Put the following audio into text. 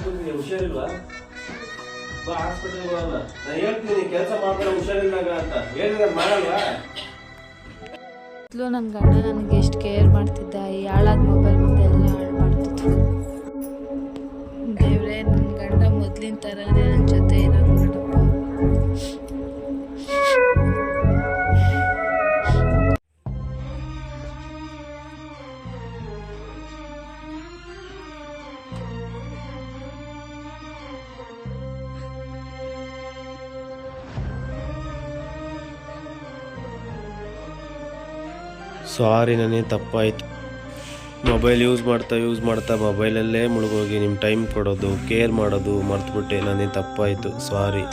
ಬಂದಿದ್ಯಾ? ಹುಷಾರಿಲ್ವಾ? ಬಾ ಹಾಸ್ಪಿಟಲ್ಗೆ ಹೋಗೋಣ. ನಾನು ಹೇಳ್ತೀನಿ ಕೆಲಸ ಮಾಡ್ತಾರೆ ಹುಷಾರಿಲ್ದಾಗ ಅಂತ ಹೇಳಿದ್ರೆ ಮಾಡಲ್ವಾ? ನನ್ನ ಗಂಡ ನನಗೆ ಎಷ್ಟು ಕೇರ್ ಮಾಡ್ತಿದ್ದ, ಈ ಹಾಳಾದ ಮೊಬೈಲ್ ಮುಂದೆ ಎಲ್ಲ ಹಾಳು ಮಾಡ್ತಿತ್ತು. ದೇವ್ರೆ, ನನ್ನ ಗಂಡ ಮೊದಲಿನ ಥರನೇ ನನ್ನ ಜೊತೆ ಇರೋದು ಮಾಡಪ್ಪ. ಸಾರಿ, ನನಗೆ ತಪ್ಪಾಯಿತು. ಮೊಬೈಲ್ ಯೂಸ್ ಮಾಡ್ತಾ ಮೊಬೈಲಲ್ಲೇ ಮುಳುಗೋಗಿ ನಿಮ್ಮ ಟೈಮ್ ಕೊಡೋದು, ಕೇರ್ ಮಾಡೋದು ಮರ್ತುಬಿಟ್ಟೆ. ನನಗೆ ತಪ್ಪಾಯಿತು, ಸಾರಿ.